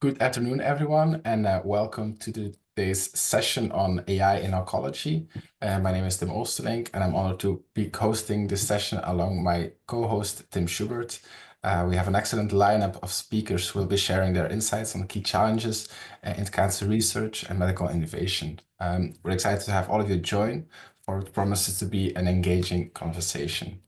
Good afternoon, everyone, and welcome to today's session on AI in oncology. My name is Tim Oosterlink, and I'm honored to be hosting this session along my co-host, Tim Schubert. We have an excellent lineup of speakers who will be sharing their insights on key challenges in cancer research and medical innovation. We're excited to have all of you join for what promises to be an engaging conversation.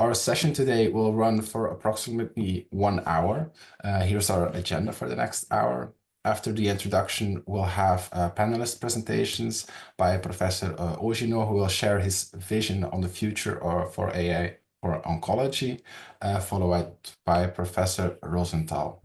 Our session today will run for approximately 1 hour. Here's our agenda for the next hour. After the introduction, we'll have panelist presentations by Professor Ogino, who will share his vision on the future for AI for oncology, followed by Professor Rosenthal.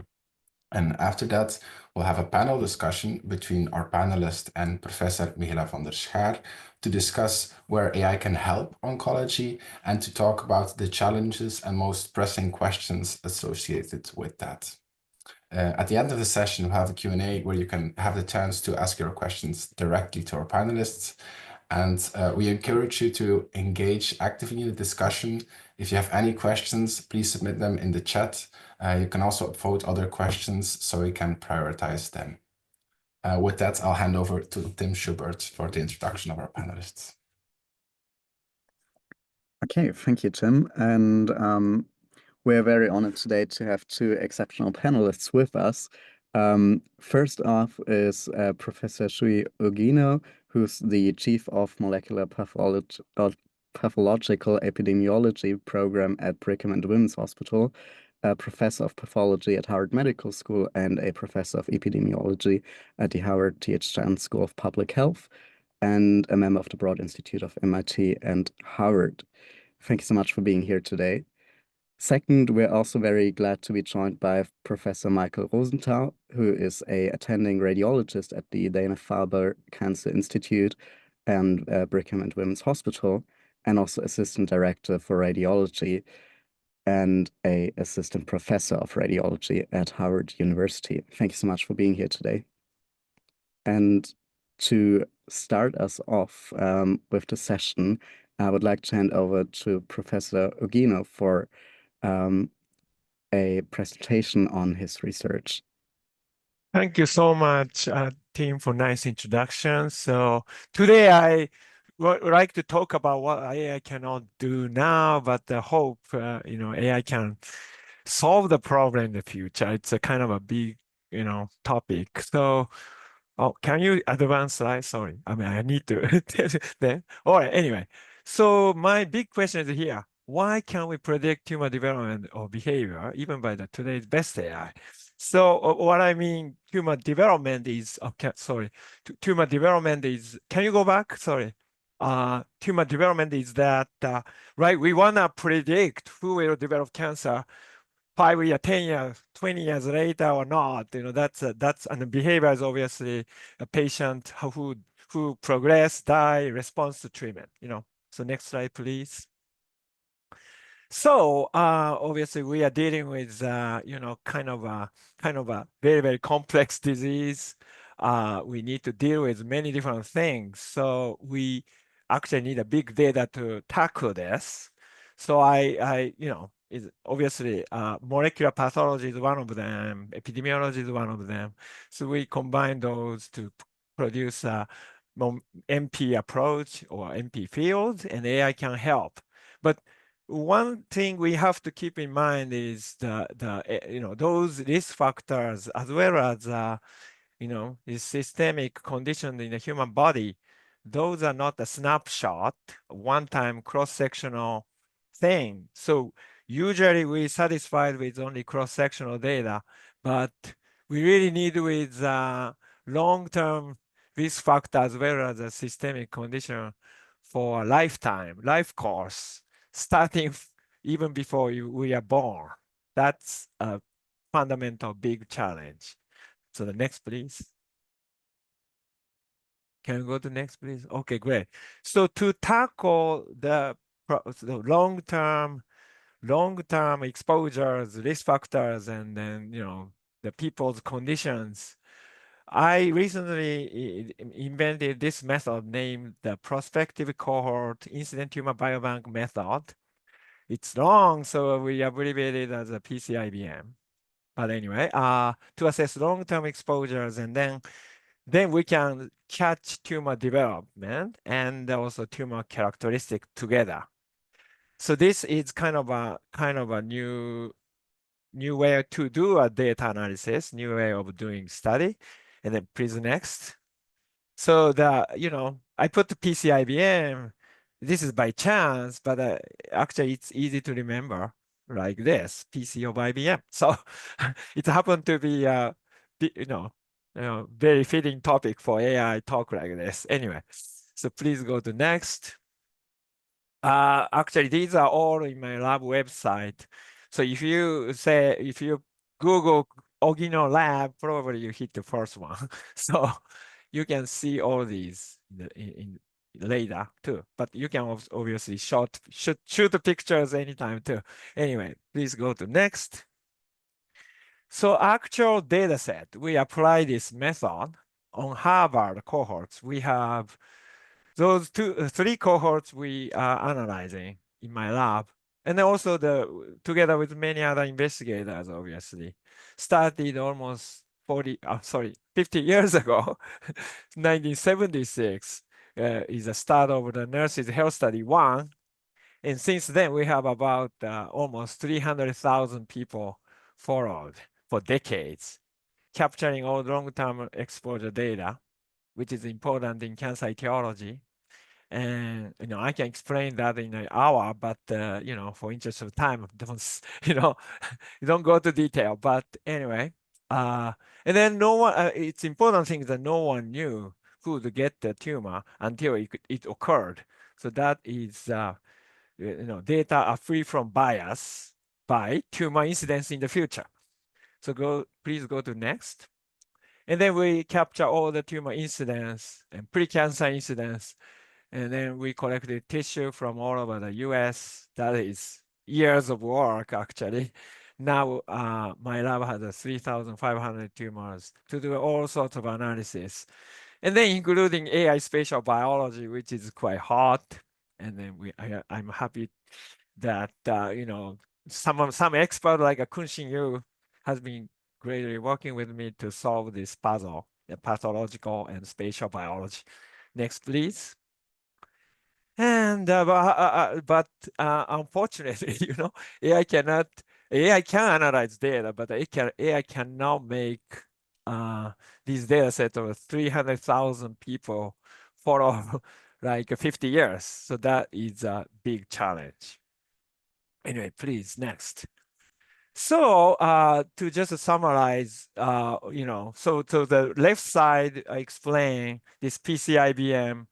And after that, we'll have a panel discussion between our panelist and Professor Michaela van der Schaar to discuss where AI can help oncology and to talk about the challenges and most pressing questions associated with that. At the end of the session, we'll have a Q&A where you can have the chance to ask your questions directly to our panelists. And we encourage you to engage actively in the discussion. If you have any questions, please submit them in the chat. You can also upvote other questions so we can prioritize them. With that, I'll hand over to Tim Schubert for the introduction of our panelists. Okay, thank you, Tim. And we're very honored today to have two exceptional panelists with us. First off is Professor Shuji Ogino, who's the Chief of Molecular Pathological Epidemiology Program at Brigham and Women's Hospital, a Professor of Pathology at Harvard Medical School, and a Professor of Epidemiology at the Howard T.H. Chan School of Public Health, and a member of the Broad Institute of MIT and Harvard. Thank you so much for being here today. Second, we're also very glad to be joined by Professor Michael Rosenthal, who is an attending radiologist at the Dana-Farber Cancer Institute and Brigham and Women's Hospital, and also Assistant Director for Radiology and an Assistant Professor of Radiology at Harvard University. Thank you so much for being here today. And to start us off with the session, I would like to hand over to Professor Ogino for a presentation on his research. Thank you so much, Tim, for nice introduction. So today I would like to talk about what AI cannot do now, but the hope, AI can solve the problem in the future. It's a kind of a big, topic. So, can you advance slide? Sorry, I need to then. All right, anyway. So my big question is here. Why can't we predict tumor development or behavior even by today's best AI? So what I mean, tumor development is, okay, sorry. Tumor development is, can you go back? Sorry. Tumor development is that, right, we want to predict who will develop cancer 5 years, 10 years, 20 years later or not. That's and the behavior is obviously a patient who progress, die, responds to treatment, So next slide, please. So obviously we are dealing with kind of a very, very complex disease. We need to deal with many different things. So we actually need a big data to tackle this. So is obviously molecular pathology is one of them, epidemiology is one of them. So we combine those to produce a MP approach or MP field, and AI can help. But one thing we have to keep in mind is those risk factors as well as the systemic condition in the human body. Those are not a snapshot, one-time cross-sectional thing. So usually we're satisfied with only cross-sectional data, but we really need with long-term risk factor as well as a systemic condition for a lifetime, life course, starting even before we are born. That's a fundamental big challenge. So the next, please. Can you go to next, please? Okay, great. So to tackle the long-term exposures, risk factors, and then, the people's conditions, I recently invented this method named the prospective cohort incident tumor biobank method. It's long, so we abbreviate it as a PCIBM. But anyway, to assess long-term exposures, and then we can catch tumor development and also tumor characteristic together. So this is kind of a new way to do a data analysis, new way of doing study. And then please next. So I put the PCIBM. This is by chance, but actually it's easy to remember like this, PC of IBM. So it happened to be very fitting topic for AI talk like this. Anyway, so please go to next. Actually, these are all in my lab website. So if you Google Ogino Lab, probably you hit the first one. So you can see all these in later too. But you can obviously shoot the pictures anytime too. Anyway, please go to next. So actual data set, we apply this method on Harvard cohorts. We have those three cohorts we are analyzing in my lab. And then also together with many other investigators, obviously, started almost 50 years ago, 1976 is the start of the Nurses Health Study 1. And since then, we have about almost 300,000 people followed for decades, capturing all long-term exposure data, which is important in cancer etiology. And I can explain that in an hour, but for interest of time, don't don't go to detail. But anyway, and then no one. It's important thing that no one knew who to get the tumor until it occurred. So that is data are free from bias by tumor incidence in the future. So please go to next. And then we capture all the tumor incidence and pre-cancer incidence. And then we collected tissue from all over the US. That is years of work, actually. Now, my lab has 3,500 tumors to do all sorts of analysis. And then including AI spatial biology, which is quite hot. And then I'm happy that, some expert like Kun-Shin Yu has been greatly working with me to solve this puzzle, the pathological and spatial biology. Next, please. And but unfortunately, AI can analyze data, but AI cannot make these data sets of 300,000 people for like 50 years. So that is a big challenge. Anyway, please next. So to just summarize, so to the left side, I explain this PCIBM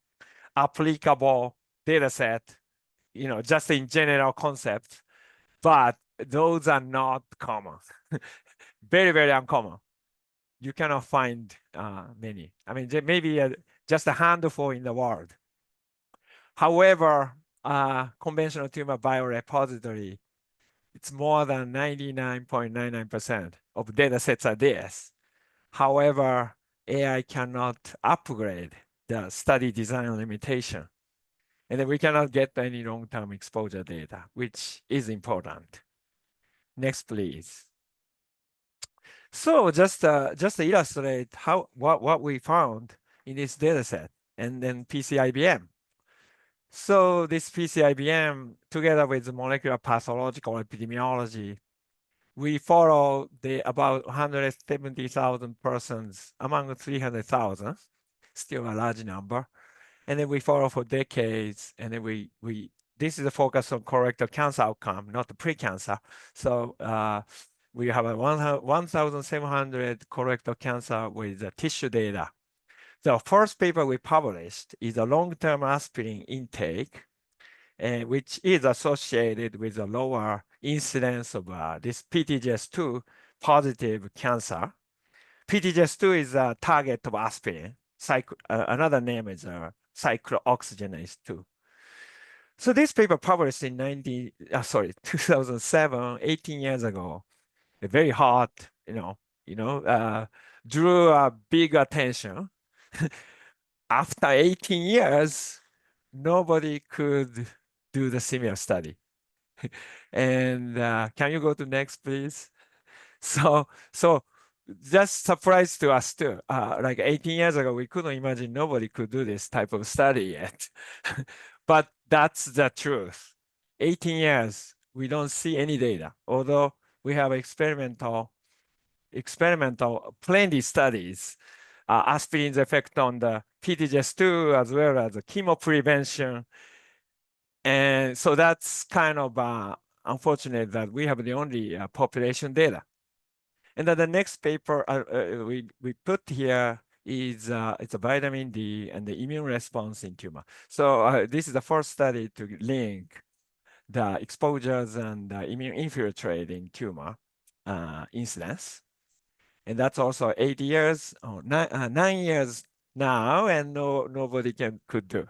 applicable data set, just in general concept, but those are not common. Very, very uncommon. You cannot find many. I mean, there may be just a handful in the world. However, conventional tumor biorepository, it's more than 99.99% of data sets are this. However, AI cannot upgrade the study design limitation. And then we cannot get any long-term exposure data, which is important. Next, please. So just to illustrate what we found in this data set, and then PCIBM. So this PCIBM, together with the molecular pathological epidemiology, we follow about 170,000 persons among 300,000, still a large number. And then we follow for decades, and then this is a focus on colorectal cancer outcome, not the pre-cancer. So we have a 1,700 colorectal cancer with tissue data. The first paper we published is a long-term aspirin intake, which is associated with a lower incidence of this PTGS2 positive cancer. PTGS2 is a target of aspirin. Another name is cyclooxygenase 2. So this paper published in 2007, 18 years ago, very hot, drew a big attention. After 18 years, nobody could do the similar study. And can you go to next, please? So just surprise to us too. Like 18 years ago, we couldn't imagine nobody could do this type of study yet. But that's the truth. 18 years, we don't see any data, although we have experimental plenty studies, aspirin's effect on the PTGS2 as well as the chemo prevention. And so that's kind of unfortunate that we have the only population data. And then the next paper we put here is it's a vitamin D and the immune response in tumor. So this is the first study to link the exposures and the immune infiltrate in tumor incidence. And that's also 8 years, or 9 years now, and nobody could do.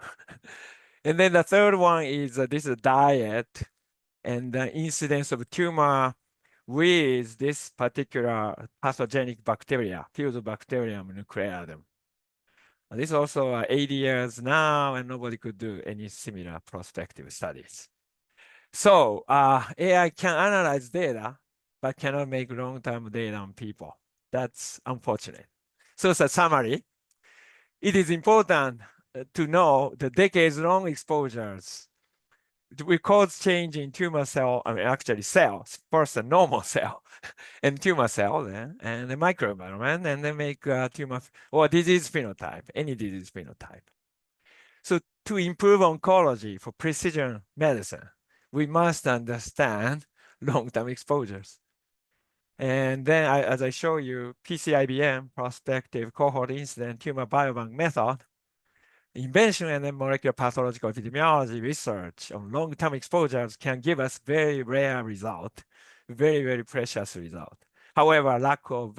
And then the third one is this is diet and the incidence of tumor with this particular pathogenic bacteria, Fusobacterium nucleatum. This is also 80 years now, and nobody could do any similar prospective studies. So AI can analyze data, but cannot make long-term data on people. That's unfortunate. So as a summary, it is important to know the decades-long exposures we cause change in tumor cell, I mean, actually cells, first a normal cell and tumor cell, and the microenvironment, and then make tumor or disease phenotype, any disease phenotype. So to improve oncology for precision medicine, we must understand long-term exposures. And then, as I show you, PCIBM, prospective cohort incident tumor biobank method, invention and then molecular pathological epidemiology research on long-term exposures can give us very rare result, very, very precious result. However, lack of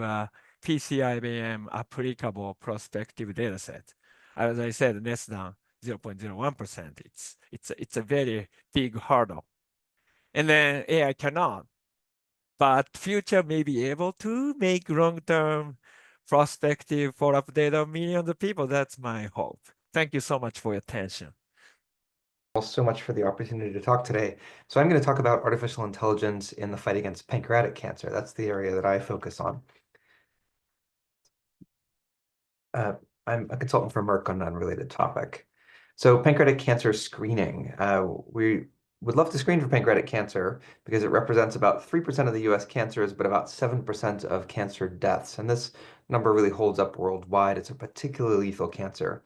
PCIBM applicable prospective data set, as I said, less than 0.01%. It's a very big hurdle. And then AI cannot, but future may be able to make long-term prospective follow-up data of millions of people. That's my hope. Thank you so much for your attention. So much for the opportunity to talk today. So I'm going to talk about artificial intelligence in the fight against pancreatic cancer. That's the area that I focus on. I'm a consultant for Merck on an unrelated topic. So pancreatic cancer screening. We would love to screen for pancreatic cancer because it represents about 3% of the US cancers, but about 7% of cancer deaths. And this number really holds up worldwide. It's a particularly lethal cancer.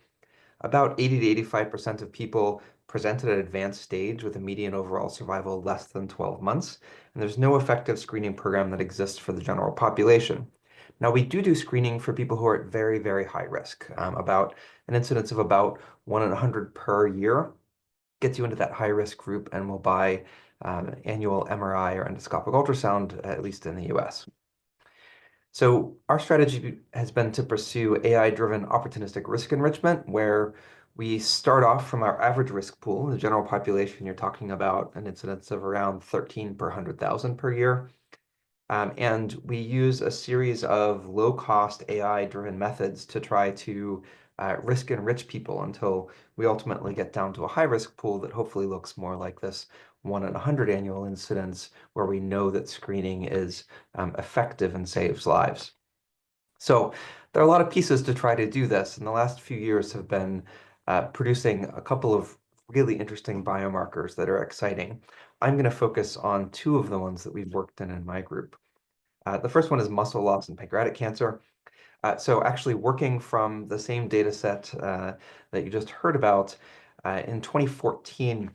About 80 to 85% of people present at an advanced stage with a median overall survival less than 12 months, and there's no effective screening program that exists for the general population. Now, we do screening for people who are at very, very high risk. About an incidence of about 1 in 100 per year gets you into that high-risk group and will buy annual MRI or endoscopic ultrasound, at least in the US. So our strategy has been to pursue AI-driven opportunistic risk enrichment, where we start off from our average risk pool. The general population, you're talking about an incidence of around 13 per 100,000 per year. And we use a series of low-cost AI-driven methods to try to risk enrich people until we ultimately get down to a high-risk pool that hopefully looks more like this 1 in 100 annual incidence, where we know that screening is effective and saves lives. So there are a lot of pieces to try to do this, and the last few years have been producing a couple of really interesting biomarkers that are exciting. I'm going to focus on 2 of the ones that we've worked in my group. The first one is muscle loss in pancreatic cancer. So actually working from the same data set that you just heard about, in 2014,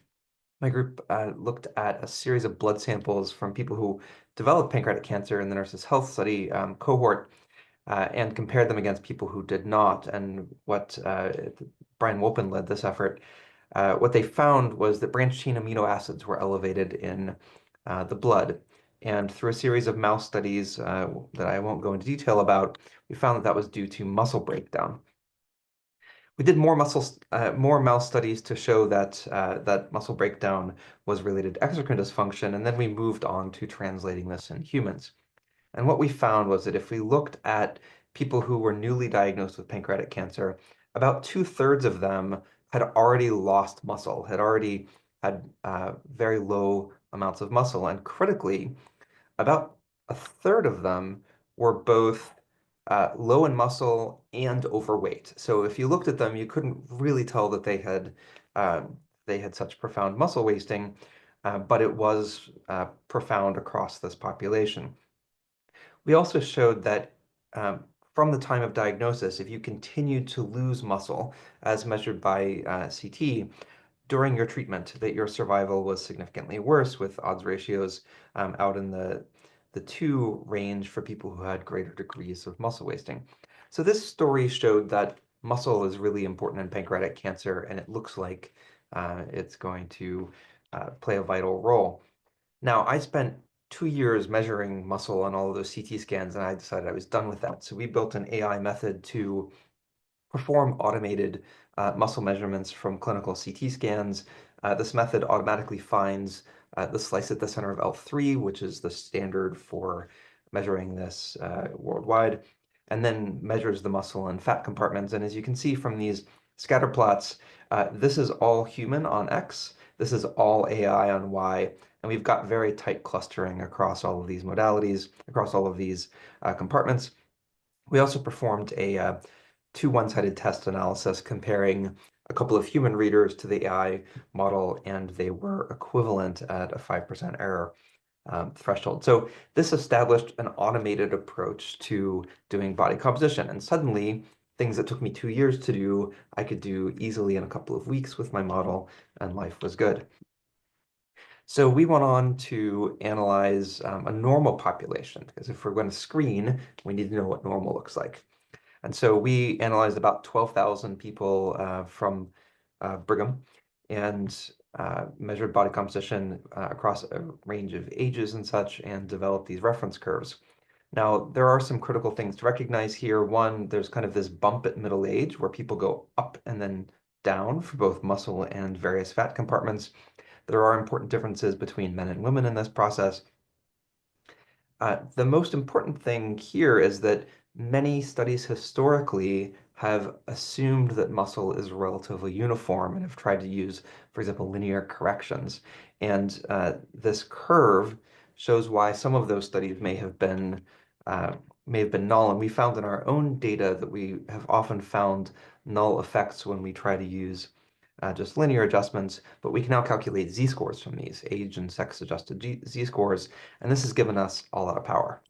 my group looked at a series of blood samples from people who developed pancreatic cancer in the Nurses' Health Study cohort and compared them against people who did not. And what Brian Wolpen led this effort. What they found was that branched-chain amino acids were elevated in the blood. And through a series of mouse studies that I won't go into detail about, we found that that was due to muscle breakdown. We did more mouse studies to show that that muscle breakdown was related to exocrine dysfunction, and then we moved on to translating this in humans. And what we found was that if we looked at people who were newly diagnosed with pancreatic cancer, about 2/3 of them had already lost muscle, had already had very low amounts of muscle. And critically, about a third of them were both low in muscle and overweight. So if you looked at them, you couldn't really tell that they had such profound muscle wasting, but it was profound across this population. We also showed that from the time of diagnosis, if you continued to lose muscle as measured by CT during your treatment, that your survival was significantly worse, with odds ratios out in the 2 range for people who had greater degrees of muscle wasting. So this story showed that muscle is really important in pancreatic cancer, and it looks like it's going to play a vital role. Now, I spent 2 years measuring muscle on all of those CT scans, and I decided I was done with that. So we built an AI method to perform automated muscle measurements from clinical CT scans. This method automatically finds the slice at the center of L3, which is the standard for measuring this worldwide, and then measures the muscle and fat compartments. And as you can see from these scatter plots, this is all human on X, this is all AI on Y, and we've got very tight clustering across all of these modalities, across all of these compartments. We also performed a 2 one-sided test analysis comparing a couple of human readers to the AI model, and they were equivalent at a 5% error threshold. So this established an automated approach to doing body composition, and suddenly things that took me 2 years to do, I could do easily in a couple of weeks with my model, and life was good. So we went on to analyze a normal population, because if we're going to screen, we need to know what normal looks like. And so we analyzed about 12,000 people from Brigham and measured body composition across a range of ages and such, and developed these reference curves. Now, there are some critical things to recognize here. One, there's kind of this bump at middle age where people go up and then down for both muscle and various fat compartments. There are important differences between men and women in this process. The most important thing here is that many studies historically have assumed that muscle is relatively uniform and have tried to use, for example, linear corrections. And this curve shows why some of those studies may have been null. And we found in our own data that we have often found null effects when we try to use just linear adjustments, but we can now calculate z-scores from these, age and sex-adjusted z-scores, and this has given us a lot of power.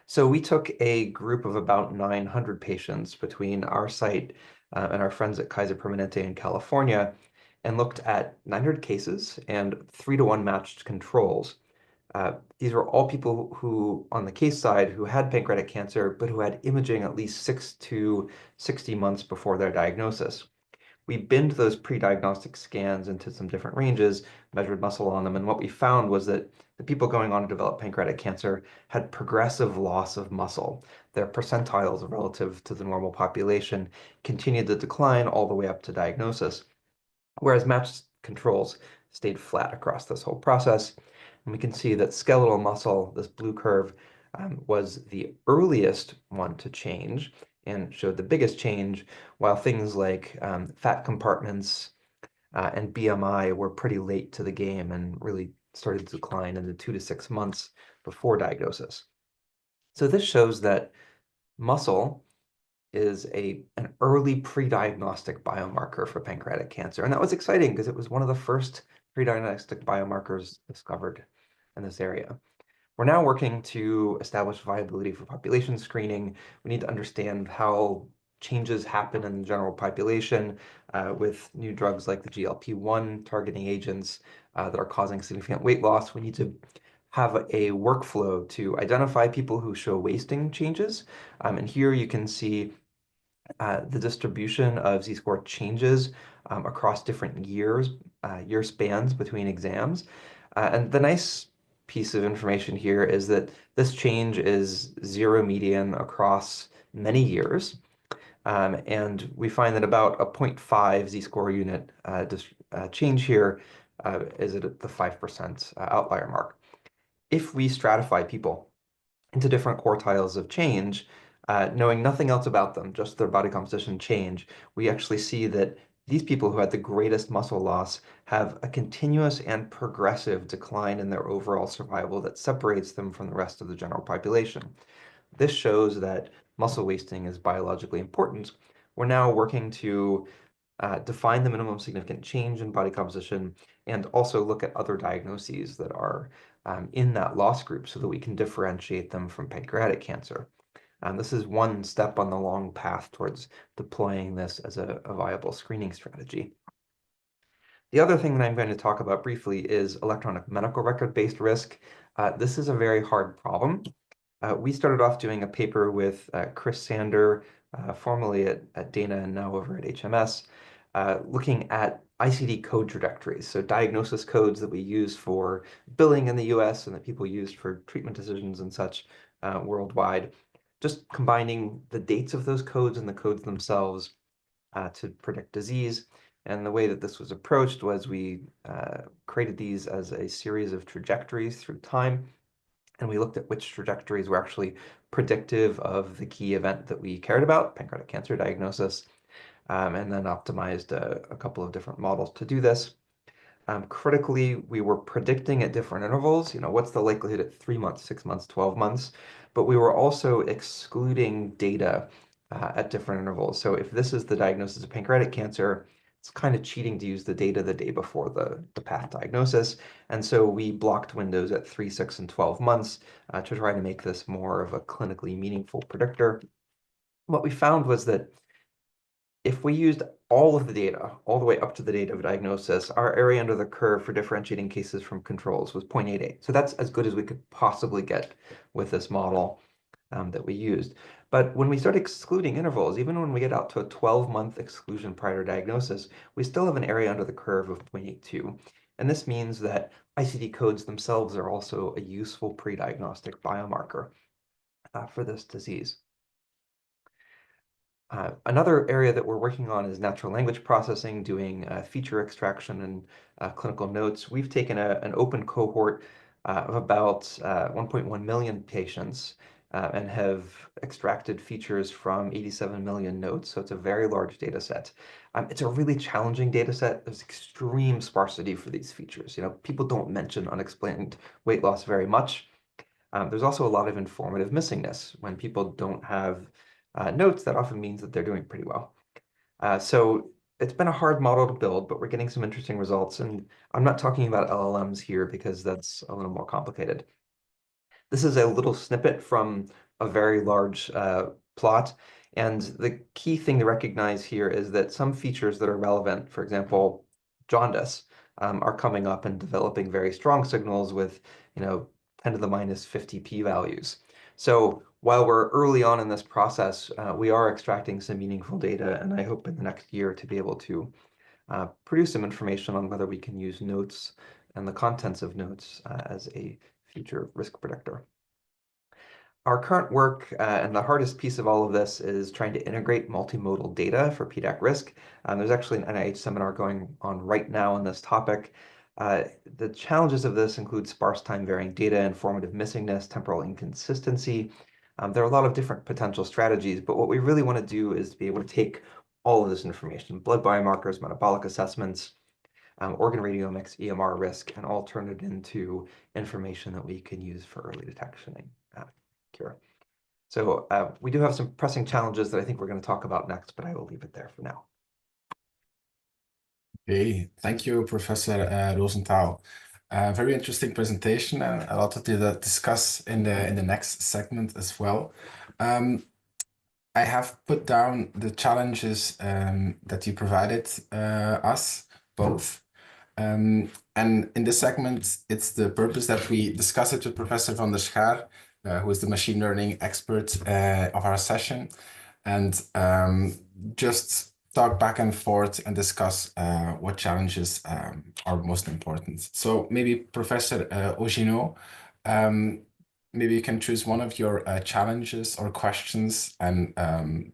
So we took a group of about 900 patients between our site and our friends at Kaiser Permanente in California, and looked at 900 cases and 3-to-1 matched controls. These were all people who, on the case side, who had pancreatic cancer, but who had imaging at least 6 to 60 months before their diagnosis. We binned those pre-diagnostic scans into some different ranges, measured muscle on them, and what we found was that the people going on to develop pancreatic cancer had progressive loss of muscle. Their percentiles relative to the normal population continued to decline all the way up to diagnosis, whereas matched controls stayed flat across this whole process. And we can see that skeletal muscle, this blue curve, was the earliest one to change and showed the biggest change, while things like fat compartments and BMI were pretty late to the game and really started to decline in the 2 to 6 months before diagnosis. So this shows that muscle is an early pre-diagnostic biomarker for pancreatic cancer. And that was exciting because it was one of the first pre-diagnostic biomarkers discovered in this area. We're now working to establish viability for population screening. We need to understand how changes happen in the general population with new drugs like the GLP-1 targeting agents that are causing significant weight loss. We need to have a workflow to identify people who show wasting changes. And here you can see the distribution of z-score changes across different year spans between exams. And the nice piece of information here is that this change is 0 median across many years. And we find that about a 0.5 z-score unit change here is at the 5% outlier mark. If we stratify people into different quartiles of change, knowing nothing else about them, just their body composition change, we actually see that these people who had the greatest muscle loss have a continuous and progressive decline in their overall survival that separates them from the rest of the general population. This shows that muscle wasting is biologically important. We're now working to define the minimum significant change in body composition and also look at other diagnoses that are in that loss group so that we can differentiate them from pancreatic cancer. This is one step on the long path towards deploying this as a viable screening strategy. The other thing that I'm going to talk about briefly is electronic medical record-based risk. This is a very hard problem. We started off doing a paper with Chris Sander, formerly at Dana and now over at HMS, looking at ICD code trajectories, so diagnosis codes that we use for billing in the US and that people use for treatment decisions and such worldwide, just combining the dates of those codes and the codes themselves to predict disease. And the way that this was approached was we created these as a series of trajectories through time, and we looked at which trajectories were actually predictive of the key event that we cared about, pancreatic cancer diagnosis, and then optimized a couple of different models to do this. Critically, we were predicting at different intervals, what's the likelihood at 3 months, 6 months, 12 months, but we were also excluding data at different intervals. So if this is the diagnosis of pancreatic cancer, it's kind of cheating to use the data the day before the path diagnosis. And so we blocked windows at 3, 6, and 12 months to try to make this more of a clinically meaningful predictor. What we found was that if we used all of the data, all the way up to the date of diagnosis, our area under the curve for differentiating cases from controls was 0.88. So that's as good as we could possibly get with this model that we used. But when we start excluding intervals, even when we get out to a 12-month exclusion prior to diagnosis, we still have an area under the curve of 0.82. And this means that ICD codes themselves are also a useful pre-diagnostic biomarker for this disease. Another area that we're working on is natural language processing, doing feature extraction and clinical notes. We've taken an open cohort of about 1.1 million patients and have extracted features from 87 million notes, so it's a very large data set. It's a really challenging data set. There's extreme sparsity for these features. People don't mention unexplained weight loss very much. There's also a lot of informative missingness. When people don't have notes, that often means that they're doing pretty well. So it's been a hard model to build, but we're getting some interesting results. And I'm not talking about LLMs here because that's a little more complicated. This is a little snippet from a very large plot. And the key thing to recognize here is that some features that are relevant, for example, jaundice, are coming up and developing very strong signals with 10 to the minus 50 p-values. So while we're early on in this process, we are extracting some meaningful data, and I hope in the next year to be able to produce some information on whether we can use notes and the contents of notes as a future risk predictor. Our current work and the hardest piece of all of this is trying to integrate multimodal data for PDAC risk. There's actually an NIH seminar going on right now on this topic. The challenges of this include sparse time varying data, informative missingness, temporal inconsistency. There are a lot of different potential strategies, but what we really want to do is to be able to take all of this information, blood biomarkers, metabolic assessments, organ radiomics, EMR risk, and all turn it into information that we can use for early detection and cure. So we do have some pressing challenges that I think we're going to talk about next, but I will leave it there for now. Okay, thank you, Professor Rosenthal. Very interesting presentation and a lot to discuss in the next segment as well. I have put down the challenges that you provided us both. And in this segment, it's the purpose that we discuss it with Professor van der Schaar, who is the machine learning expert of our session, and just talk back and forth and discuss what challenges are most important. So maybe Professor Ogino, maybe you can choose one of your challenges or questions and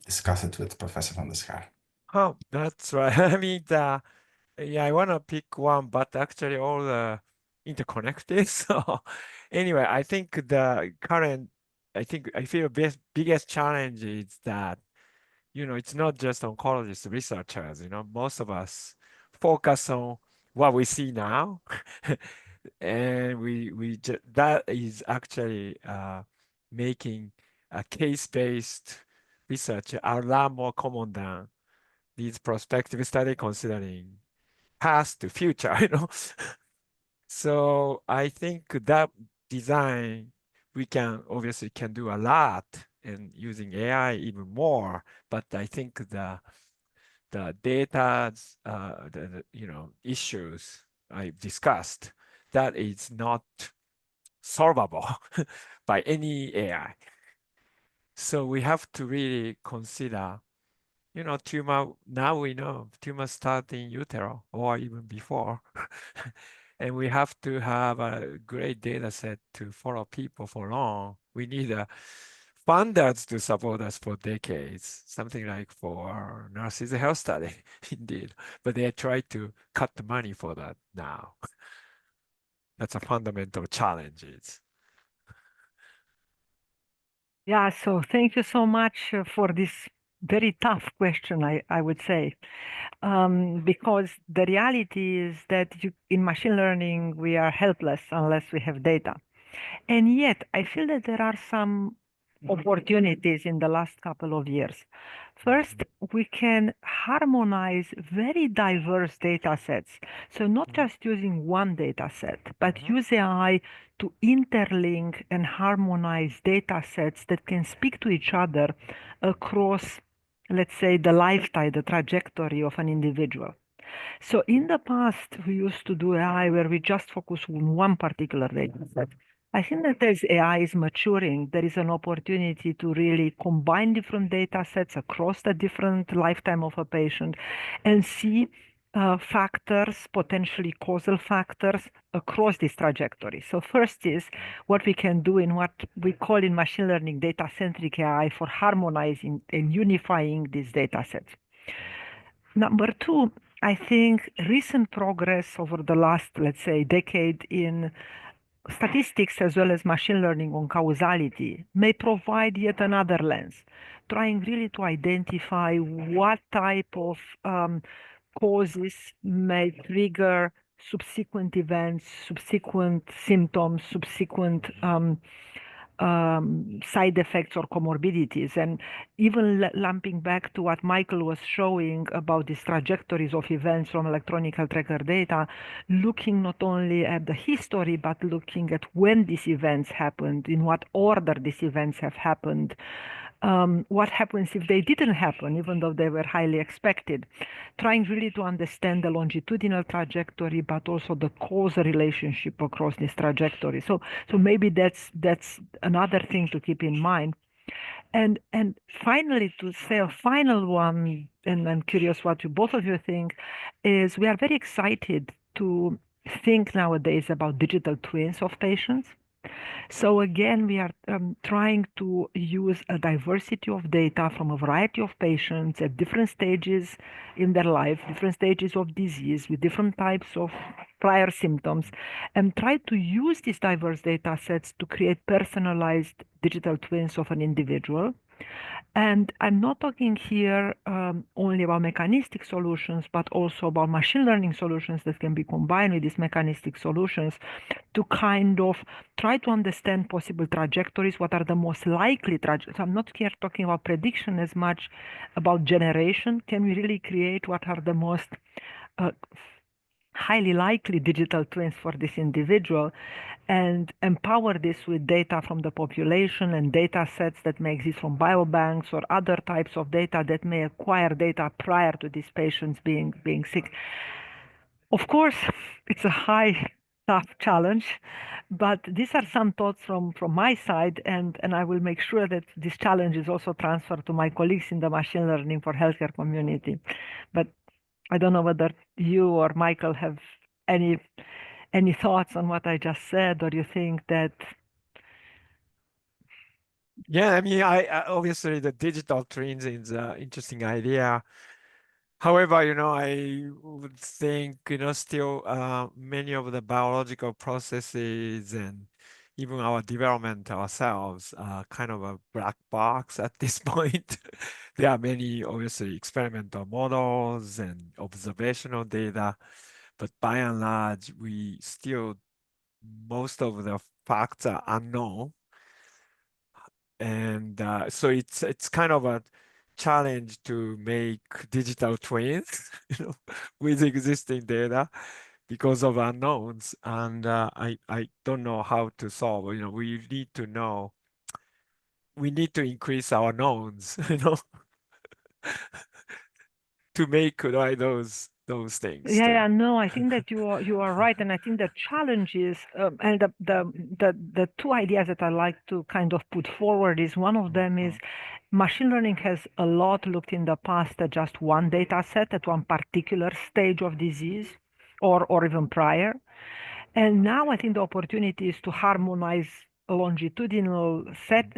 discuss it with Professor van der Schaar. Oh, that's right. I mean, yeah, I want to pick one, but actually all interconnected. So anyway, I think I feel biggest challenge is that, it's not just oncologist researchers, most of us focus on what we see now. And that is actually making a case-based research a lot more common than these prospective study considering past to future, So I think that design, we obviously can do a lot and using AI even more, but I think the data, issues I've discussed, that is not solvable by any AI. So we have to really consider, tumor, now we know tumors start in utero or even before. And we have to have a great data set to follow people for long. We need funders to support us for decades, something like for nurses health study, indeed. But they try to cut the money for that now. That's a fundamental challenge. Yeah, so thank you so much for this very tough question, I would say. Because the reality is that in machine learning, we are helpless unless we have data. And yet, I feel that there are some opportunities in the last couple of years. First, we can harmonize very diverse data sets. So not just using one data set, but use AI to interlink and harmonize data sets that can speak to each other across, let's say, the lifetime, the trajectory of an individual. So in the past, we used to do AI where we just focus on one particular data set. I think that as AI is maturing, there is an opportunity to really combine different data sets across the different lifetime of a patient and see factors, potentially causal factors across this trajectory. So first is what we can do in what we call in machine learning data-centric AI for harmonizing and unifying these data sets. Number two, I think recent progress over the last, let's say, decade in statistics as well as machine learning on causality may provide yet another lens, trying really to identify what type of causes may trigger subsequent events, subsequent symptoms, subsequent side effects or comorbidities. And even lumping back to what Michael was showing about these trajectories of events from electronic health record data, looking not only at the history, but looking at when these events happened, in what order these events have happened, what happens if they didn't happen, even though they were highly expected, trying really to understand the longitudinal trajectory, but also the causal relationship across this trajectory. So maybe that's another thing to keep in mind. And finally, to say a final one, and I'm curious what both of you think, is we are very excited to think nowadays about digital twins of patients. So again, we are trying to use a diversity of data from a variety of patients at different stages in their life, different stages of disease with different types of prior symptoms, and try to use these diverse data sets to create personalized digital twins of an individual. And I'm not talking here only about mechanistic solutions, but also about machine learning solutions that can be combined with these mechanistic solutions to kind of try to understand possible trajectories, what are the most likely trajectories. So I'm not here talking about prediction as much about generation. Can we really create what are the most highly likely digital twins for this individual and empower this with data from the population and data sets that may exist from biobanks or other types of data that may acquire data prior to these patients being sick. Of course, it's a high, tough challenge, but these are some thoughts from my side, and I will make sure that this challenge is also transferred to my colleagues in the machine learning for healthcare community. But I don't know whether you or Michael have any thoughts on what I just said, or you think that? Yeah, I mean, I obviously the digital twins is an interesting idea. However, I would think, still many of the biological processes and even our development ourselves are kind of a black box at this point. There are many, obviously, experimental models and observational data, but by and large, we still, most of the facts are unknown. And so it's kind of a challenge to make digital twins, with existing data because of unknowns. And I don't know how to solve. We need to know. We need to increase our knowns, to make those things. Yeah, no, I think that you are right, and I think the challenge is, and the two ideas that I like to kind of put forward is one of them is machine learning has a lot looked in the past at just one data set at one particular stage of disease, or even prior. And now I think the opportunity is to harmonize a longitudinal set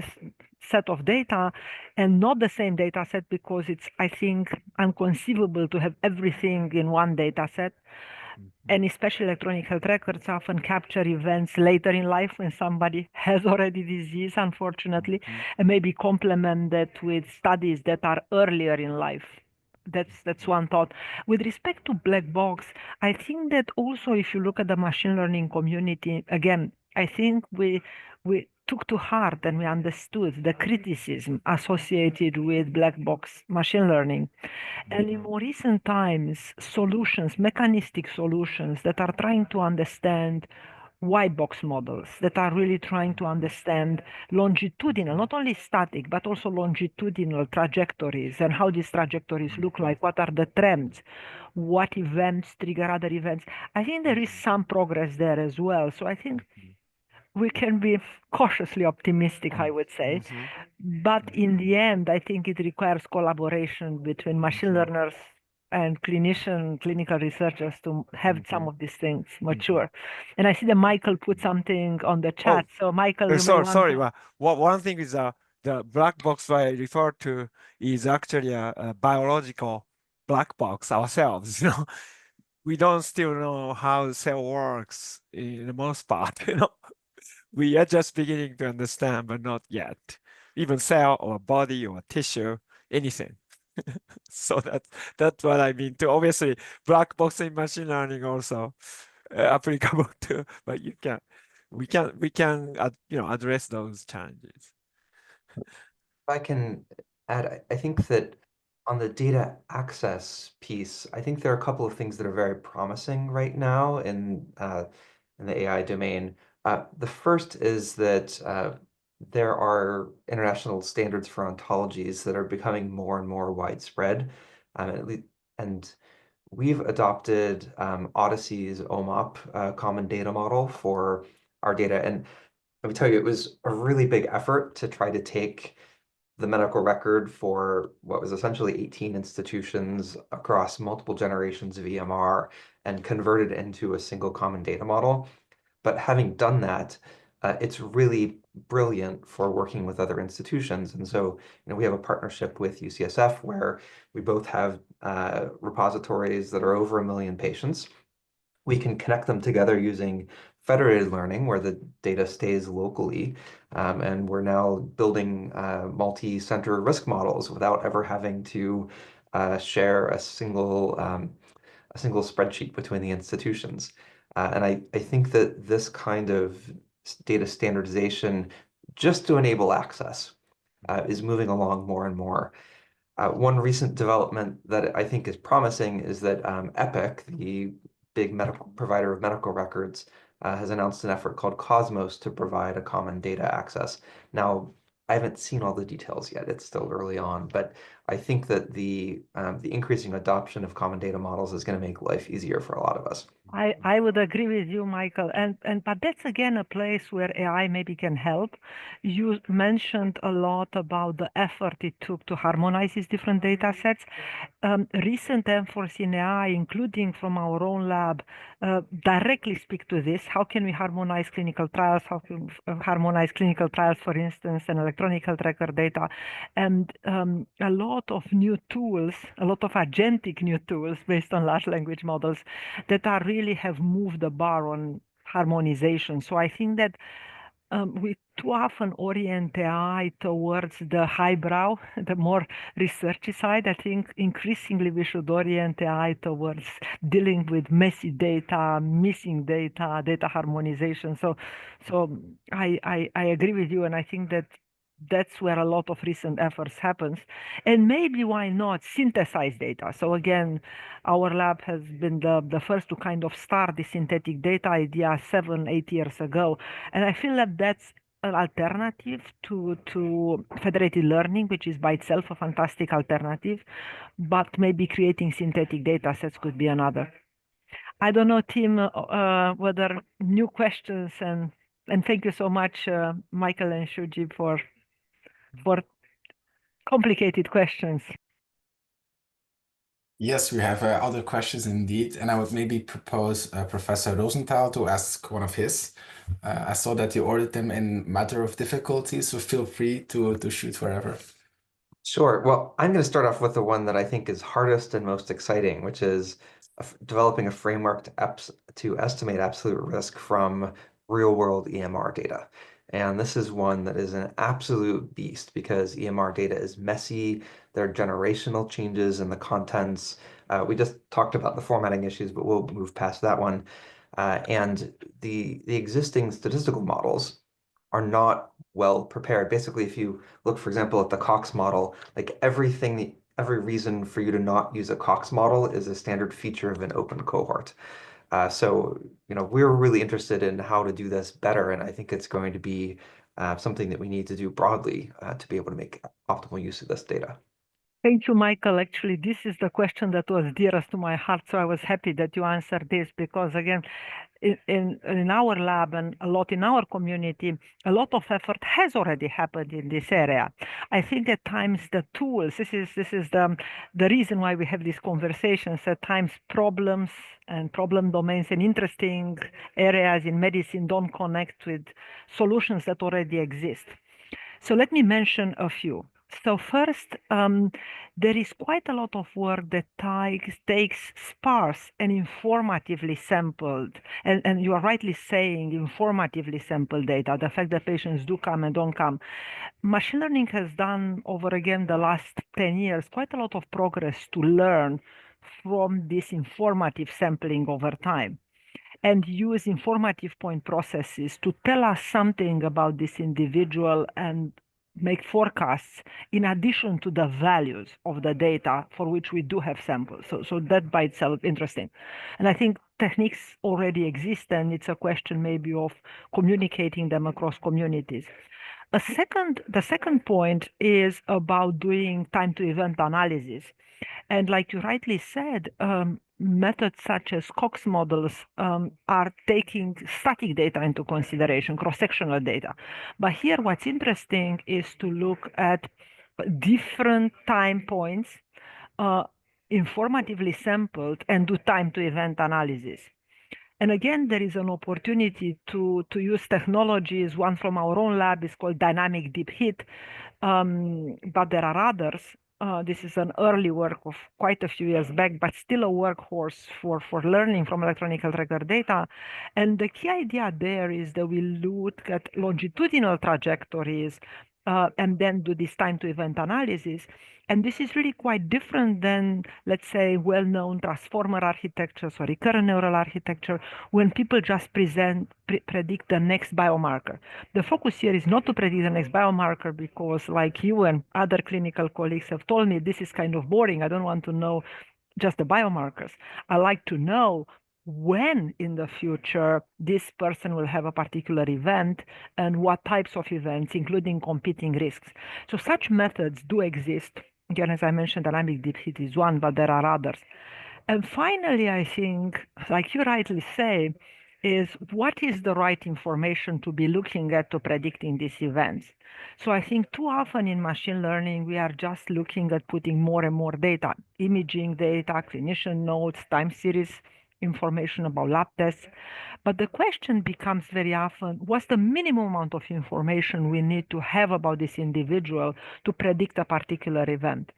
of data and not the same data set, because it's, I think, unconceivable to have everything in one data set. And especially electronic health records often capture events later in life when somebody has already disease, unfortunately, and maybe complement that with studies that are earlier in life. That's one thought. With respect to black box, I think that also if you look at the machine learning community, again, I think we took to heart and we understood the criticism associated with black box machine learning. And in more recent times, solutions, mechanistic solutions that are trying to understand white box models, that are really trying to understand longitudinal, not only static, but also longitudinal trajectories and how these trajectories look like, what are the trends, what events trigger other events. I think there is some progress there as well. So I think we can be cautiously optimistic, I would say. But in the end, I think it requires collaboration between machine learners and clinical researchers to have some of these things mature. And I see that Michael put something on the chat. So Michael, you may sorry. want One thing is the black box I refer to is actually a biological black box ourselves. We don't still know how the cell works in the most part. We are just beginning to understand, but not yet. Even cell or body or tissue, anything. So that's what I mean too. Obviously, black box in machine learning also applicable to, but we can address those challenges. If I can add, I think that on the data access piece, I think there are a couple of things that are very promising right now in the AI domain. The first is that there are international standards for ontologies that are becoming more and more widespread, and we've adopted Odyssey's OMOP common data model for our data. And let me tell you, it was a really big effort to try to take the medical record for what was essentially 18 institutions across multiple generations of EMR and convert it into a single common data model. But having done that, it's really brilliant for working with other institutions. And so, we have a partnership with UCSF where we both have repositories that are over 1 million patients. We can connect them together using federated learning where the data stays locally. And we're now building multi-center risk models without ever having to share a single spreadsheet between the institutions. And I think that this kind of data standardization, just to enable access, is moving along more and more. One recent development that I think is promising is that Epic, the big medical provider of medical records, has announced an effort called Cosmos to provide a common data access. Now, I haven't seen all the details yet. It's still early on, but I think that the increasing adoption of common data models is going to make life easier for a lot of us. I would agree with you, Michael. But that's again a place where AI maybe can help. You mentioned a lot about the effort it took to harmonize these different data sets. Recent efforts in AI, including from our own lab, directly speak to this. How can we harmonize clinical trials? How can we harmonize clinical trials, for instance, and electronic health record data? And a lot of new tools, a lot of agentic new tools based on large language models that are really have moved the bar on harmonization. So I think that we too often orient AI towards the highbrow, the more researchy side. I think increasingly we should orient AI towards dealing with messy data, missing data, data harmonization. So I agree with you, and I think that that's where a lot of recent efforts happens. And maybe why not synthesize data? So again, our lab has been the first to kind of start the synthetic data idea 7-8 years ago. And I feel that that's an alternative to federated learning, which is by itself a fantastic alternative, but maybe creating synthetic data sets could be another. I don't know, Tim, whether new questions, and thank you so much, Michael and Shuji, for complicated questions. Yes, we have other questions indeed, and I would maybe propose Professor Rosenthal to ask one of his. I saw that you ordered them in matter of difficulty, so feel free to shoot wherever. Sure. Well, I'm going to start off with the one that I think is hardest and most exciting, which is developing a framework to estimate absolute risk from real-world EMR data. And this is one that is an absolute beast because EMR data is messy. There are generational changes in the contents. We just talked about the formatting issues, but we'll move past that one. And the existing statistical models are not well prepared. Basically, if you look, for example, at the Cox model, like every reason for you to not use a Cox model is a standard feature of an open cohort. So, we're really interested in how to do this better, and I think it's going to be something that we need to do broadly to be able to make optimal use of this data. Thank you, Michael. Actually, this is the question that was dearest to my heart. So I was happy that you answered this because, again, in our lab and a lot in our community, a lot of effort has already happened in this area. I think at times the tools, this is the reason why we have these conversations, at times problems and problem domains and interesting areas in medicine don't connect with solutions that already exist. So let me mention a few. So first, there is quite a lot of work that takes sparse and informatively sampled, and you are rightly saying informatively sampled data, the fact that patients do come and don't come. Machine learning has done over again the last 10 years quite a lot of progress to learn from this informative sampling over time and use informative point processes to tell us something about this individual and make forecasts in addition to the values of the data for which we do have samples. So that by itself interesting. And I think techniques already exist, and it's a question maybe of communicating them across communities. The second point is about doing time to event analysis. And like you rightly said, methods such as Cox models are taking static data into consideration, cross-sectional data. But here what's interesting is to look at different time points, informatively sampled, and do time to event analysis. And again, there is an opportunity to use technologies. One from our own lab is called dynamic deep hit, but there are others. This is an early work of quite a few years back, but still a workhorse for learning from electronic health record data. And the key idea there is that we look at longitudinal trajectories and then do this time to event analysis. And this is really quite different than, let's say, well-known transformer architectures or recurrent neural architecture, when people just predict the next biomarker. The focus here is not to predict the next biomarker because, like you and other clinical colleagues have told me, this is kind of boring. I don't want to know just the biomarkers. I like to know when in the future this person will have a particular event and what types of events, including competing risks. So such methods do exist. Again, as I mentioned, dynamic deep hit is one, but there are others. And finally, I think, like you rightly say, is what is the right information to be looking at to predicting these events? So I think too often in machine learning, we are just looking at putting more and more data, imaging data, clinician notes, time series information about lab tests. But the question becomes very often, what's the minimum amount of information we need to have about this individual to predict a particular event?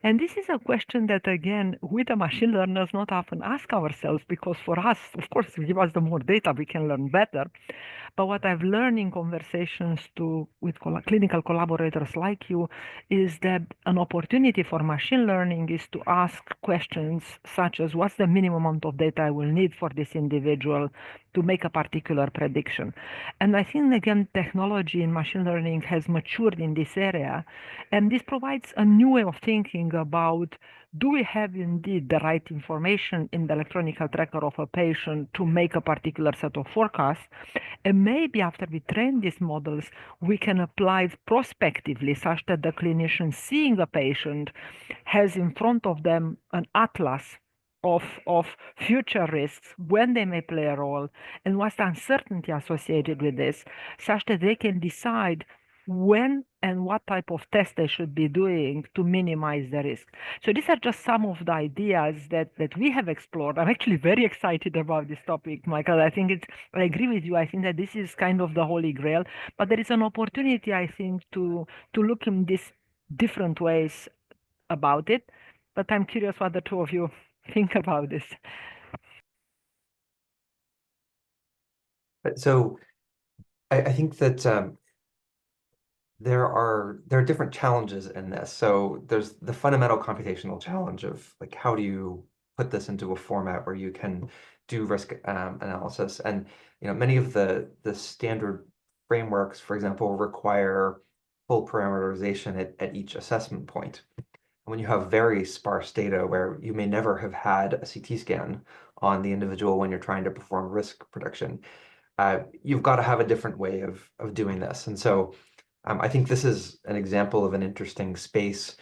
And this is a question that, again, we the machine learners not often ask ourselves, because for us, of course, give us the more data, we can learn better. But what I've learned in conversations with clinical collaborators like you is that an opportunity for machine learning is to ask questions such as, what's the minimum amount of data I will need for this individual to make a particular prediction? And I think, again, technology in machine learning has matured in this area. And this provides a new way of thinking about, do we have indeed the right information in the electronic health record of a patient to make a particular set of forecasts? And maybe after we train these models, we can apply it prospectively, such that the clinician seeing a patient has in front of them an atlas of future risks, when they may play a role, and what's the uncertainty associated with this, such that they can decide when and what type of test they should be doing to minimize the risk. So these are just some of the ideas that we have explored. I'm actually very excited about this topic, Michael. I agree with you. I think that this is kind of the holy grail, but there is an opportunity, I think, to look in these different ways about it. But I'm curious what the two of you think about this. So I think that there are different challenges in this. So there's the fundamental computational challenge of, like, how do you put this into a format where you can do risk analysis? And many of the standard frameworks, for example, require full parameterization at each assessment point. When you have very sparse data where you may never have had a CT scan on the individual when you're trying to perform risk prediction, you've got to have a different way of doing this. And so I think this is an example of an interesting space.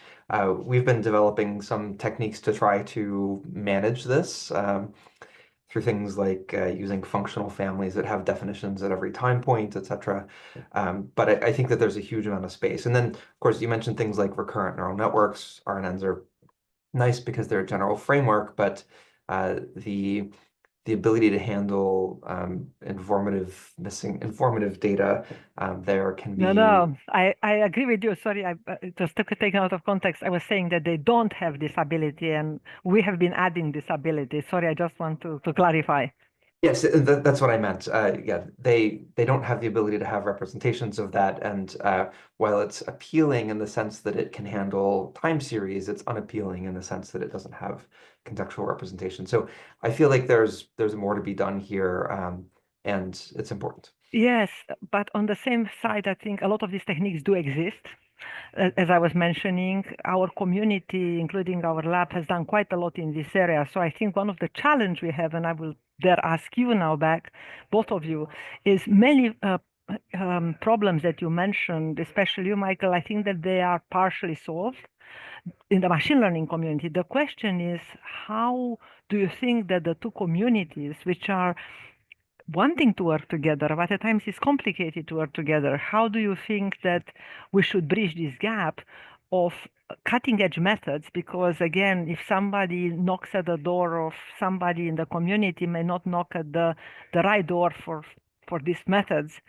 We've been developing some techniques to try to manage this through things like using functional families that have definitions at every time point, et cetera. But I think that there's a huge amount of space. And then, of course, you mentioned things like recurrent neural networks. RNNs are nice because they're a general framework, but the ability to handle informative data there can be. No, I agree with you. Sorry, I just took it taken out of context. I was saying that they don't have this ability, and we have been adding this ability. Sorry, I just want to clarify. Yes, that's what I meant. Yeah, they don't have the ability to have representations of that, and while it's appealing in the sense that it can handle time series, it's unappealing in the sense that it doesn't have contextual representation. So I feel like there's more to be done here, and it's important. Yes, but on the same side, I think a lot of these techniques do exist. As I was mentioning, our community, including our lab, has done quite a lot in this area. So I think one of the challenge we have, and I will dare ask you now back, both of you, is many problems that you mentioned, especially you, Michael, I think that they are partially solved in the machine learning community. The question is, how do you think that the two communities, which are wanting to work together, but at times it's complicated to work together, how do you think that we should bridge this gap of cutting edge methods? Because again, if somebody knocks at the door of somebody in the community, may not knock at the right door for these methods.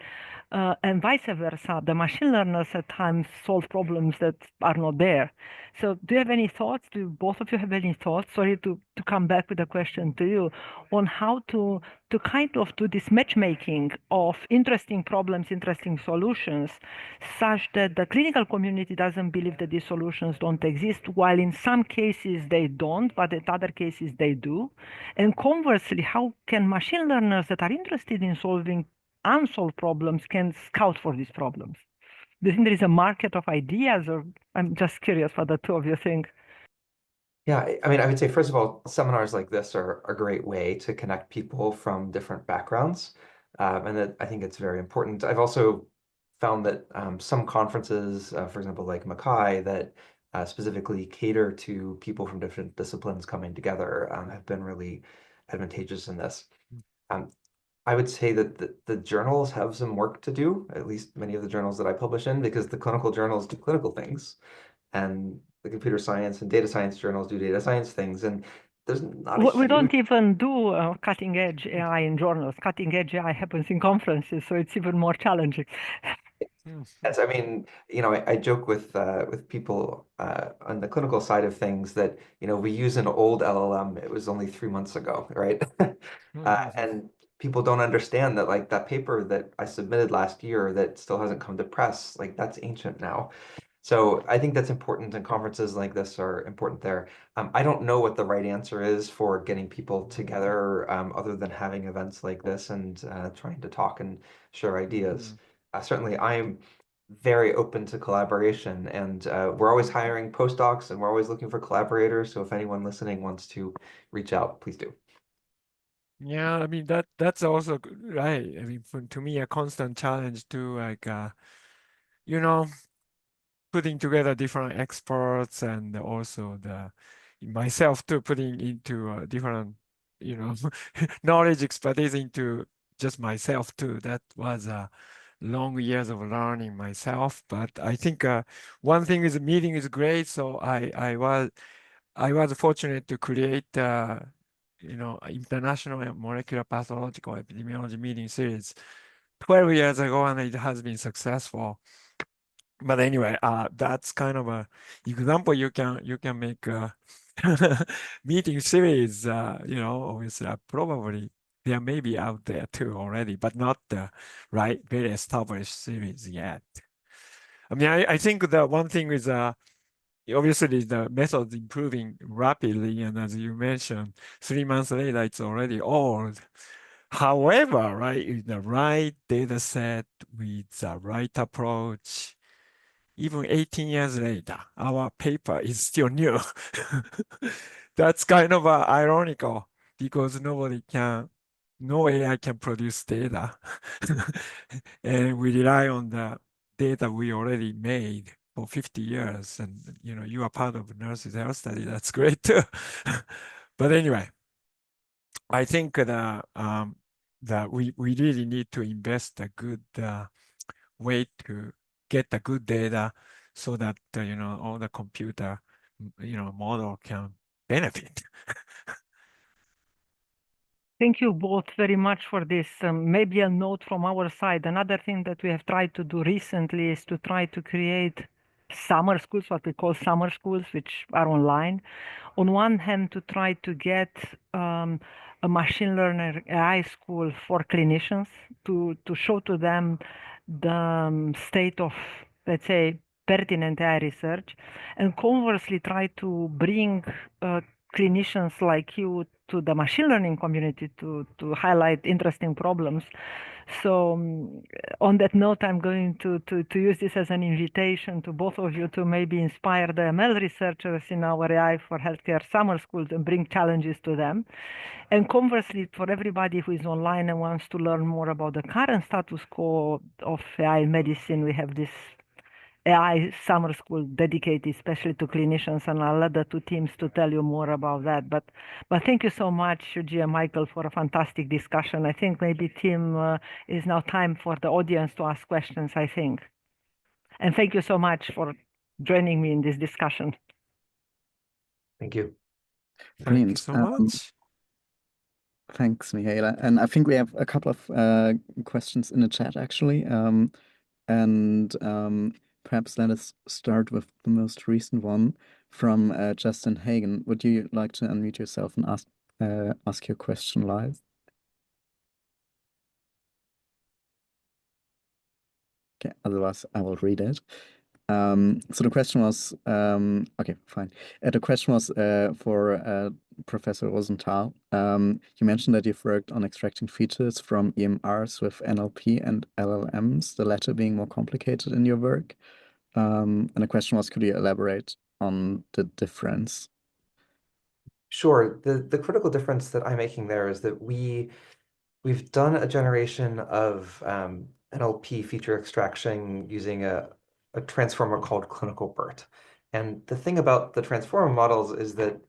And vice versa, the machine learners at times solve problems that are not there. So do you have any thoughts? Do both of you have any thoughts? Sorry to come back with a question to you on how to kind of do this matchmaking of interesting problems, interesting solutions, such that the clinical community doesn't believe that these solutions don't exist, while in some cases they don't, but in other cases they do. And conversely, how can machine learners that are interested in solving unsolved problems can scout for these problems? Do you think there is a market of ideas, or I'm just curious what the two of you think? Yeah, I mean, I would say, first of all, seminars like this are a great way to connect people from different backgrounds. And that I think it's very important. I've also found that some conferences, for example, like Mackay, that specifically cater to people from different disciplines coming together have been really advantageous in this. I would say that the journals have some work to do, at least many of the journals that I publish in, because the clinical journals do clinical things, and the computer science and data science journals do data science things. And there's not a We don't huge. even do cutting edge AI in journals. Cutting edge AI happens in conferences, so it's even more challenging. Yes, I mean, I joke with people on the clinical side of things that, we use an old LLM. It was only 3 months ago, right? And people don't understand that, like, that paper that I submitted last year that still hasn't come to press, like, that's ancient now. So I think that's important, and conferences like this are important there. I don't know what the right answer is for getting people together, other than having events like this and trying to talk and share ideas. Certainly, I'm very open to collaboration, and we're always hiring postdocs, and we're always looking for collaborators. So if anyone listening wants to reach out, please do. Yeah, I mean that's also right. I mean, to me, a constant challenge to like you know, putting together different experts and also the myself too, putting into different, knowledge expertise into just myself too. That was long years of learning myself. But I think one thing is meeting is great. So I was fortunate to create international molecular pathological epidemiology meeting series 12 years ago, and it has been successful. But anyway, that's kind of a example you can make a meeting series. Obviously, probably there may be out there too already, but not the right very established series yet. I mean, I think the one thing is obviously the method's improving rapidly, and as you mentioned, 3 months later it's already old. However, right, with the right data set, with the right approach, even 18 years later, our paper is still new. That's kind of ironical because no AI can produce data. And we rely on the data we already made for 50 years. And, you are part of Nurses Health Study. That's great too. But anyway, I think that we really need to invest a good way to get the good data so that all the computer model can benefit. Thank you both very much for this. Maybe a note from our side. Another thing that we have tried to do recently is to try to create summer schools, what we call summer schools, which are online. On one hand, to try to get a machine learning AI school for clinicians to show to them the state of, let's say, pertinent AI research, and conversely try to bring clinicians like you to the machine learning community to highlight interesting problems. So on that note, I'm going to use this as an invitation to both of you to maybe inspire the ML researchers in our AI for Healthcare summer schools and bring challenges to them. And conversely, for everybody who is online and wants to learn more about the current status quo of AI in medicine, we have this AI summer school dedicated especially to clinicians, and I'll let the two teams to tell you more about that. But thank you so much, Shuji and Michael, for a fantastic discussion. I think maybe Tim is now time for the audience to ask questions, I think. And thank you so much for joining me in this discussion. Thank you. Thank you so much. Thanks, Michaela. And I think we have a couple of questions in the chat, actually. Perhaps let us start with the most recent one from Justin Hagen. Would you like to unmute yourself and ask your question live? Okay, otherwise I will read it. So the question was, okay, fine. The question was for Professor Rosenthal. You mentioned that you've worked on extracting features from EMRs with NLP and LLMs, the latter being more complicated in your work. And the question was, could you elaborate on the difference? Sure. The critical difference that I'm making there is that we've done a generation of NLP feature extraction using a transformer called Clinical BERT. And the thing about the transformer models is that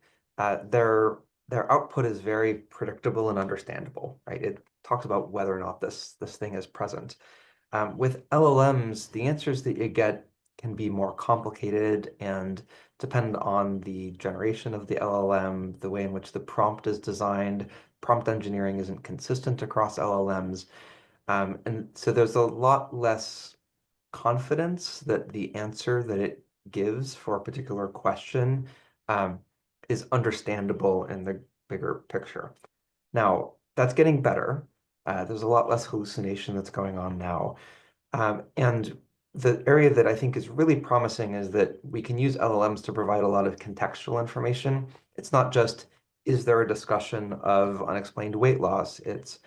their output is very predictable and understandable, right? It talks about whether or not this thing is present. With LLMs, the answers that you get can be more complicated, and depend on the generation of the LLM, the way in which the prompt is designed. Prompt engineering isn't consistent across LLMs. And so there's a lot less confidence that the answer that it gives for a particular question is understandable in the bigger picture. Now, that's getting better. There's a lot less hallucination that's going on now. And the area that I think is really promising is that we can use LLMs to provide a lot of contextual information. It's not just, is there a discussion of unexplained weight loss? It's,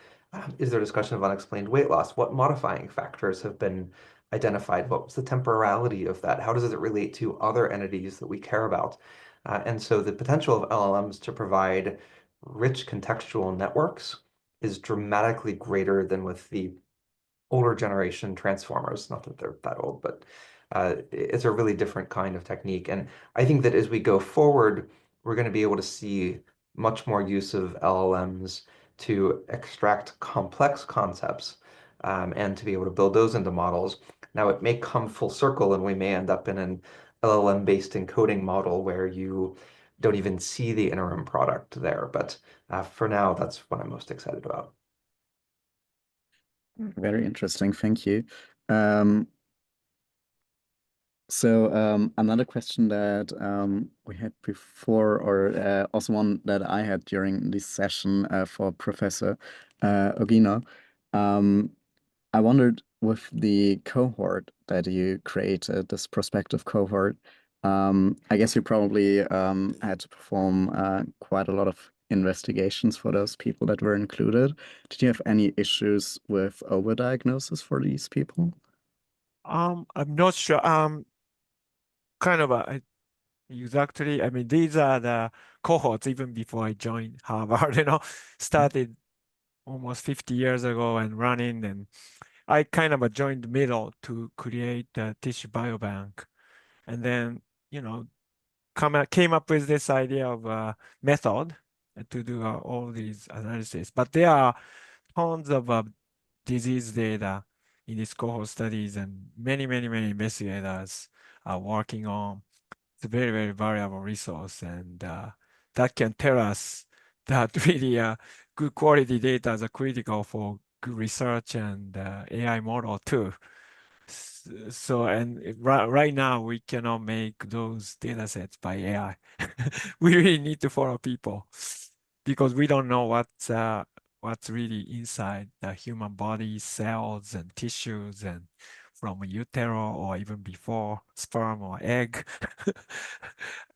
is there a discussion of unexplained weight loss? What modifying factors have been identified? What was the temporality of that? How does it relate to other entities that we care about? And so the potential of LLMs to provide rich contextual networks is dramatically greater than with the older generation transformers. Not that they're that old, but it's a really different kind of technique. And I think that as we go forward, we're going to be able to see much more use of LLMs to extract complex concepts and to be able to build those into models. Now, it may come full circle and we may end up in an LLM-based encoding model where you don't even see the interim product there. But for now, that's what I'm most excited about. Very interesting, thank you. Another question that we had before, or also one that I had during this session for Professor Ogino. I wondered, with the cohort that you created, this prospective cohort, I guess you probably had to perform quite a lot of investigations for those people that were included. Did you have any issues with overdiagnosis for these people? I'm not sure. Kind of exactly. I mean, these are the cohorts even before I joined Harvard. Started almost 50 years ago and running, and I kind of joined middle to create the tissue biobank, and then came up with this idea of a method to do all these analysis. But there are tons of disease data in these cohort studies, and many investigators are working on. It's a very, very valuable resource, and that can tell us that really good quality data is critical for good research and AI model too. So, and right now we cannot make those data sets by AI. We really need to follow people because we don't know what's really inside the human body, cells and tissues, and from utero or even before sperm or egg.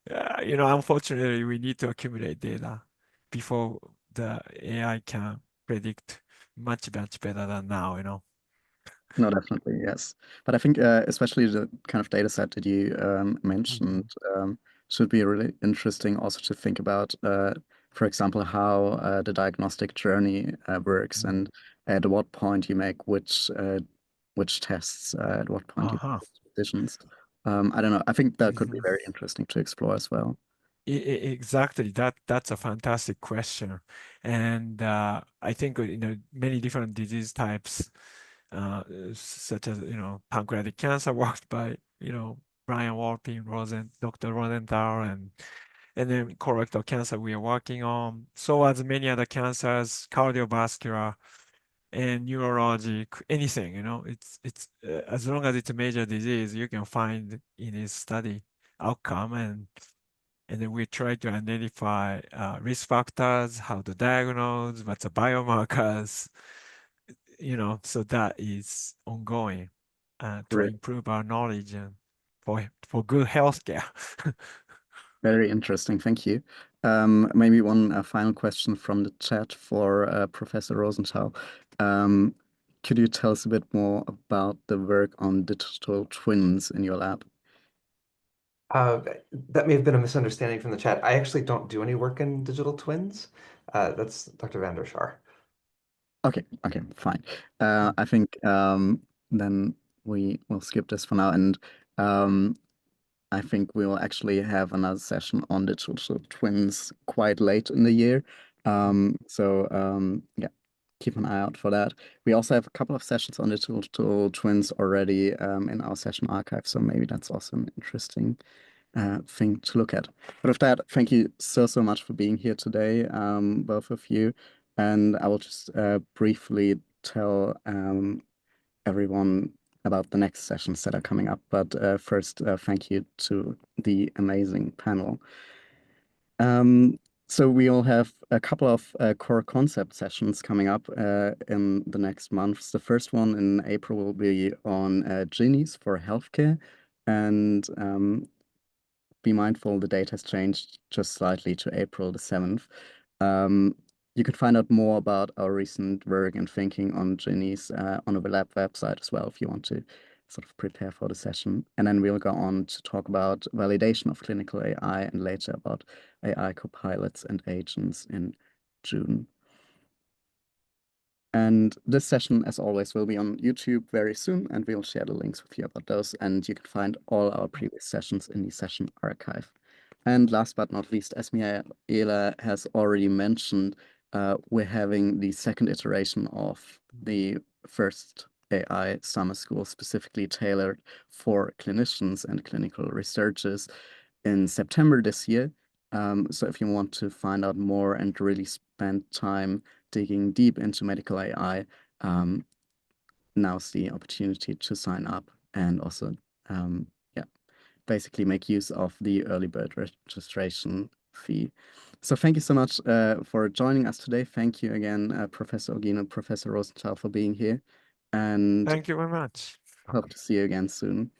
Unfortunately, we need to accumulate data before the AI can predict much better than now. No, definitely, yes. But I think especially the kind of data set that you mentioned should be really interesting also to think about, for example, how the diagnostic journey works and at what point you make which tests, at what point you make which decisions. I don't know. I think that could be very interesting to explore as well. Exactly. That's a fantastic question. And I think many different disease types, such as pancreatic cancer worked by Brian Walpin, Dr. Rosenthal, and then colorectal cancer we are working on. So as many other cancers, cardiovascular and neurologic, anything, it's as long as it's a major disease, you can find in this study outcome, and then we try to identify risk factors, how to diagnose, what's the biomarkers, so that is ongoing to improve our knowledge and for good healthcare. Very interesting, thank you. Maybe one final question from the chat for Professor Rosenthal. Could you tell us a bit more about the work on digital twins in your lab? That may have been a misunderstanding from the chat. I actually don't do any work in digital twins. That's Dr. van der Schaar. Okay, fine. I think then we will skip this for now, and I think we will actually have another session on digital twins quite late in the year. Yeah, keep an eye out for that. We also have a couple of sessions on digital twins already in our session archive, so maybe that's also an interesting thing to look at. But with that, thank you so much for being here today, both of you. And I will just briefly tell everyone about the next sessions that are coming up. But first, thank you to the amazing panel. So we will have a couple of core concept sessions coming up in the next months. The first one in April will be on genies for healthcare. And be mindful, the date has changed just slightly to April the 7th. You could find out more about our recent work and thinking on genies on the lab website as well if you want to sort of prepare for the session. And then we'll go on to talk about validation of clinical AI and later about AI copilots and agents in June. And this session, as always, will be on YouTube very soon, and we'll share the links with you about those. And you can find all our previous sessions in the session archive. And last but not least, as Michaela has already mentioned, we're having the second iteration of the first AI summer school specifically tailored for clinicians and clinical researchers in September this year. So if you want to find out more and really spend time digging deep into medical AI, now's the opportunity to sign up and also basically make use of the early bird registration fee. So thank you so much for joining us today. Thank you again, Professor Ogino, Professor Rosenthal, for being here. And Thank you very much. hope to see you again soon.